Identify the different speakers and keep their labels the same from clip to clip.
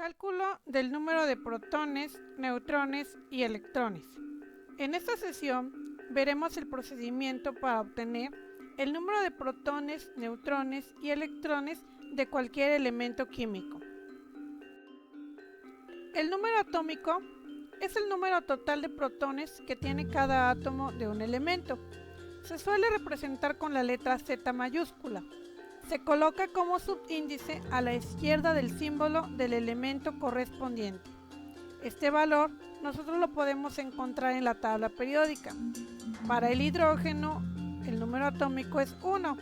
Speaker 1: Cálculo del número de protones, neutrones y electrones. En esta sesión veremos el procedimiento para obtener el número de protones, neutrones y electrones de cualquier elemento químico. El número atómico es el número total de protones que tiene cada átomo de un elemento. Se suele representar con la letra Z mayúscula. Se coloca como subíndice a la izquierda del símbolo del elemento correspondiente. Este valor nosotros lo podemos encontrar en la tabla periódica. Para el hidrógeno, el número atómico es 1,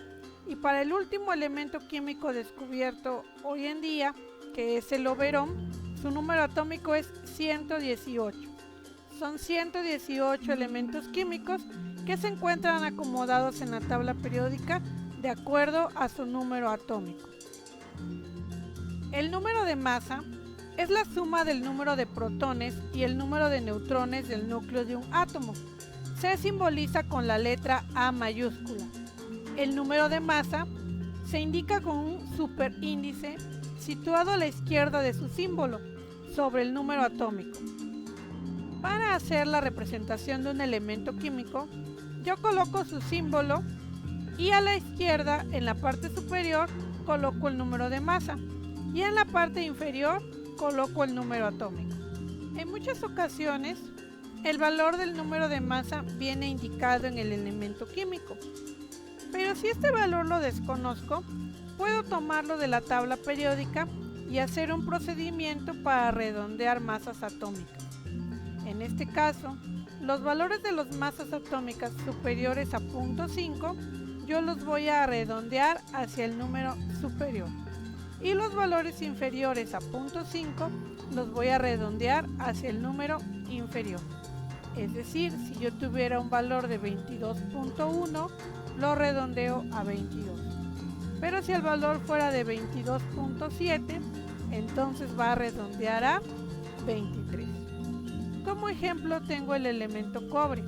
Speaker 1: y para el último elemento químico descubierto hoy en día, que es el oberón, su número atómico es 118. Son 118 elementos químicos que se encuentran acomodados en la tabla periódica de acuerdo a su número atómico. El número de masa es la suma del número de protones y el número de neutrones del núcleo de un átomo. Se simboliza con la letra A mayúscula. El número de masa se indica con un superíndice situado a la izquierda de su símbolo, sobre el número atómico. Para hacer la representación de un elemento químico, yo coloco su símbolo y a la izquierda, en la parte superior, coloco el número de masa y en la parte inferior coloco el número atómico. En muchas ocasiones, el valor del número de masa viene indicado en el elemento químico, pero si este valor lo desconozco, puedo tomarlo de la tabla periódica y hacer un procedimiento para redondear masas atómicas. En este caso, los valores de las masas atómicas superiores a 0.5 yo los voy a redondear hacia el número superior, y los valores inferiores a 0.5 los voy a redondear hacia el número inferior. Es decir, si yo tuviera un valor de 22.1, lo redondeo a 22. Pero si el valor fuera de 22.7, entonces va a redondear a 23. Como ejemplo tengo el elemento cobre.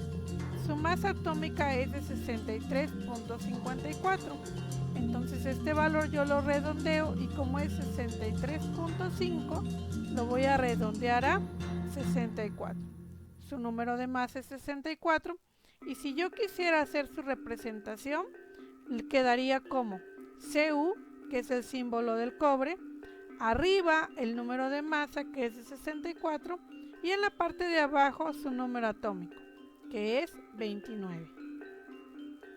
Speaker 1: Su masa atómica es de 63.54. Entonces este valor yo lo redondeo y como es 63.5, lo voy a redondear a 64. Su número de masa es 64 y si yo quisiera hacer su representación, quedaría como Cu, que es el símbolo del cobre, arriba el número de masa, que es de 64, y en la parte de abajo su número atómico, que es 29.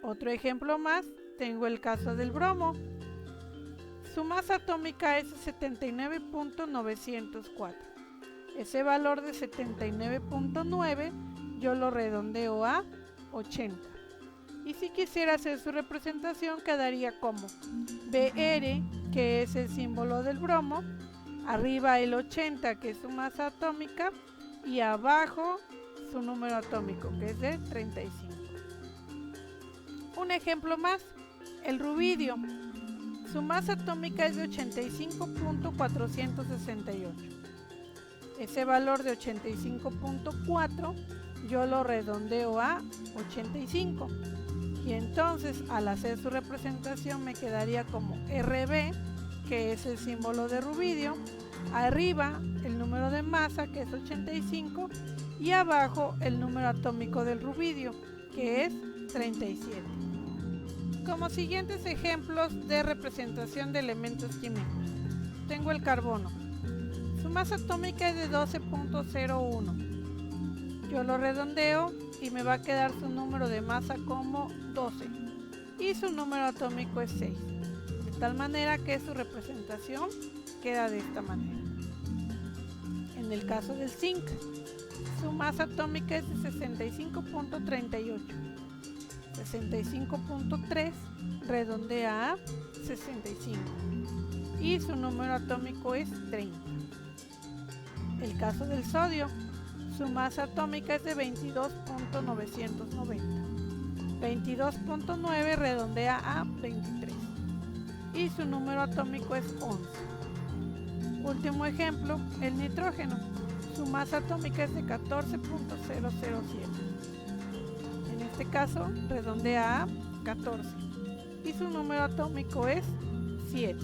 Speaker 1: Otro ejemplo más, tengo el caso del bromo. Su masa atómica es 79.904. Ese valor de 79.9 yo lo redondeo a 80. Y si quisiera hacer su representación, quedaría como Br, que es el símbolo del bromo, arriba el 80, que es su masa atómica, y abajo su número atómico, que es de 35. Un ejemplo más, el rubidio. Su masa atómica es de 85.468. Ese valor de 85.4 yo lo redondeo a 85. Y entonces al hacer su representación me quedaría como Rb, que es el símbolo de rubidio, arriba el número de masa, que es 85, y abajo el número atómico del rubidio, que es 37. Como siguientes ejemplos de representación de elementos químicos, tengo el carbono. Su masa atómica es de 12.01. Yo lo redondeo y me va a quedar su número de masa como 12 y su número atómico es 6, de tal manera que su representación queda de esta manera. En el caso del zinc, su masa atómica es de 65.38. 65.3 redondea a 65 y su número atómico es 30. El caso del sodio, su masa atómica es de 22.990. 22.9 redondea a 23 y su número atómico es 11. Último ejemplo, el nitrógeno. Su masa atómica es de 14.007. En este caso, redondea a 14 y su número atómico es 7.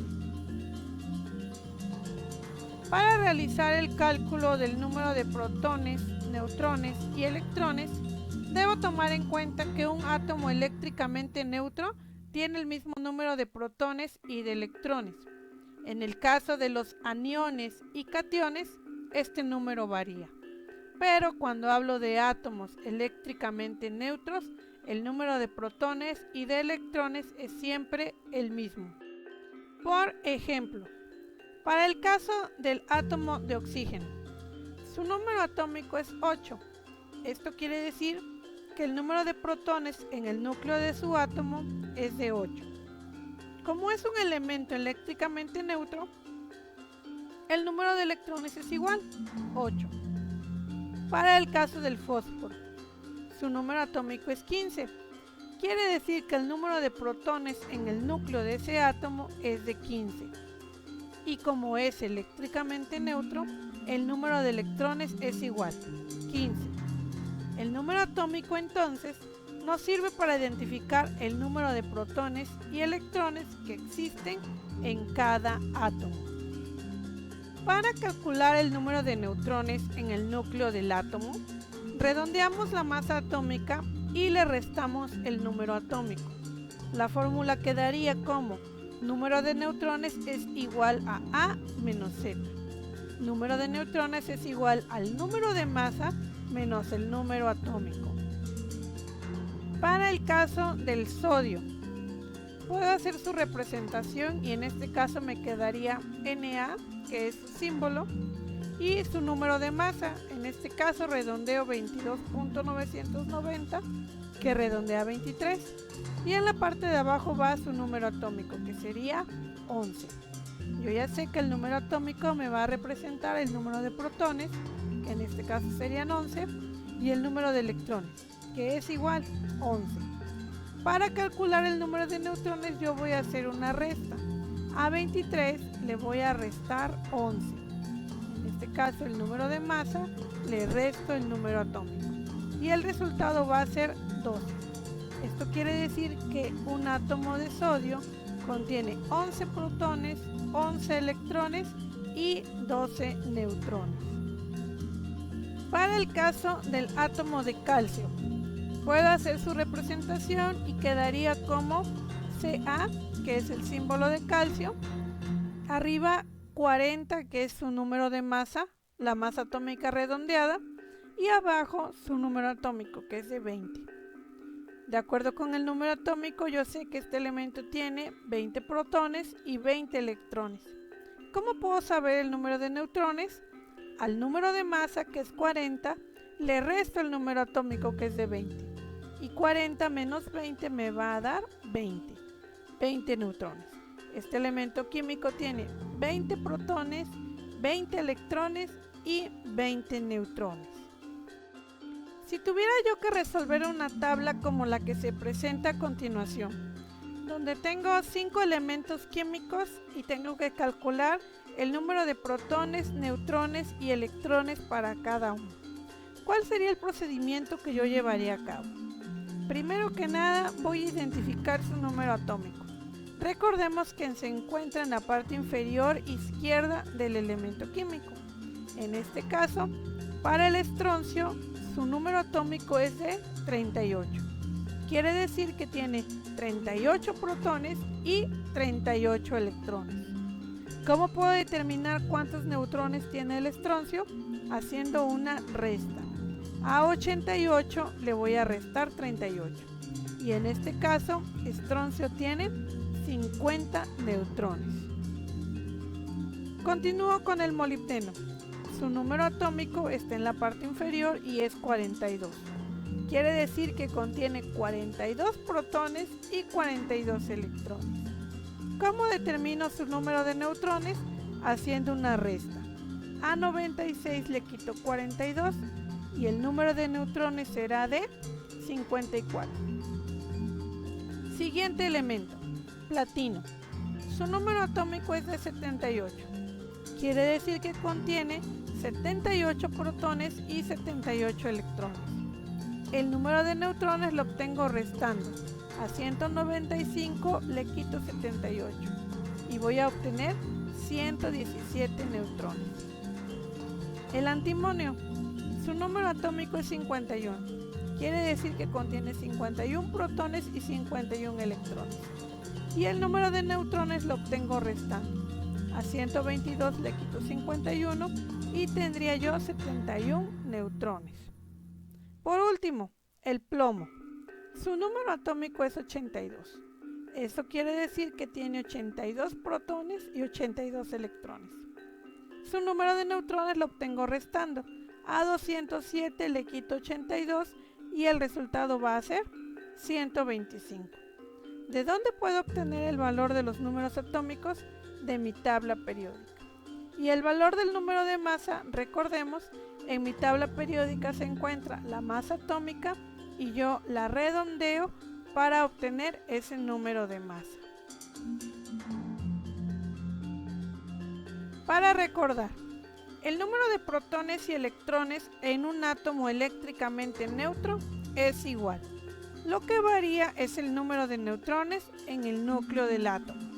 Speaker 1: Para realizar el cálculo del número de protones, neutrones y electrones, debo tomar en cuenta que un átomo eléctricamente neutro tiene el mismo número de protones y de electrones. En el caso de los aniones y cationes, este número varía. Pero cuando hablo de átomos eléctricamente neutros, el número de protones y de electrones es siempre el mismo. Por ejemplo, para el caso del átomo de oxígeno, su número atómico es 8. Esto quiere decir que el número de protones en el núcleo de su átomo es de 8. Como es un elemento eléctricamente neutro, el número de electrones es igual, 8. Para el caso del fósforo, su número atómico es 15. Quiere decir que el número de protones en el núcleo de ese átomo es de 15. Y como es eléctricamente neutro, el número de electrones es igual, 15. El número atómico entonces nos sirve para identificar el número de protones y electrones que existen en cada átomo. Para calcular el número de neutrones en el núcleo del átomo, redondeamos la masa atómica y le restamos el número atómico. La fórmula quedaría como número de neutrones es igual a menos Z. Número de neutrones es igual al número de masa menos el número atómico. Para el caso del sodio, puedo hacer su representación y en este caso me quedaría Na, que es su símbolo, y su número de masa, en este caso redondeo 22.990, que redondea 23, y en la parte de abajo va su número atómico, que sería 11. Yo ya sé que el número atómico me va a representar el número de protones, que en este caso serían 11, y el número de electrones, que es igual 11. Para calcular el número de neutrones yo voy a hacer una resta. A 23 le voy a restar 11. En este caso el número de masa le resto el número atómico. Y el resultado va a ser 12. Esto quiere decir que un átomo de sodio contiene 11 protones, 11 electrones y 12 neutrones. Para el caso del átomo de calcio, puedo hacer su representación y quedaría como Ca, que es el símbolo de calcio, arriba 40, que es su número de masa, la masa atómica redondeada, y abajo su número atómico, que es de 20. De acuerdo con el número atómico, yo sé que este elemento tiene 20 protones y 20 electrones. ¿Cómo puedo saber el número de neutrones? Al número de masa, que es 40, le resto el número atómico, que es de 20. Y 40 menos 20 me va a dar 20. 20 neutrones. Este elemento químico tiene 20 protones, 20 electrones y 20 neutrones. Si tuviera yo que resolver una tabla como la que se presenta a continuación, donde tengo 5 elementos químicos y tengo que calcular el número de protones, neutrones y electrones para cada uno, ¿cuál sería el procedimiento que yo llevaría a cabo? Primero que nada voy a identificar su número atómico. Recordemos que se encuentra en la parte inferior izquierda del elemento químico. En este caso, para el estroncio, su número atómico es de 38. Quiere decir que tiene 38 protones y 38 electrones. ¿Cómo puedo determinar cuántos neutrones tiene el estroncio? Haciendo una resta. A 88 le voy a restar 38. Y en este caso, estroncio tiene 50 neutrones. Continúo con el molibdeno. Su número atómico está en la parte inferior y es 42. Quiere decir que contiene 42 protones y 42 electrones. ¿Cómo determino su número de neutrones? Haciendo una resta. A 96 le quito 42 y el número de neutrones será de 54. Siguiente elemento, platino. Su número atómico es de 78. Quiere decir que contiene 78 protones y 78 electrones. El número de neutrones lo obtengo restando. A 195 le quito 78 y voy a obtener 117 neutrones. El antimonio, su número atómico es 51. Quiere decir que contiene 51 protones y 51 electrones. Y el número de neutrones lo obtengo restando. A 122 le quito 51 y tendría yo 71 neutrones. Por último, el plomo. Su número atómico es 82. Eso quiere decir que tiene 82 protones y 82 electrones. Su número de neutrones lo obtengo restando. A 207 le quito 82 y el resultado va a ser 125. ¿De dónde puedo obtener el valor de los números atómicos? De mi tabla periódica. Y el valor del número de masa, recordemos, en mi tabla periódica se encuentra la masa atómica y yo la redondeo para obtener ese número de masa. Para recordar, el número de protones y electrones en un átomo eléctricamente neutro es igual. Lo que varía es el número de neutrones en el núcleo del átomo.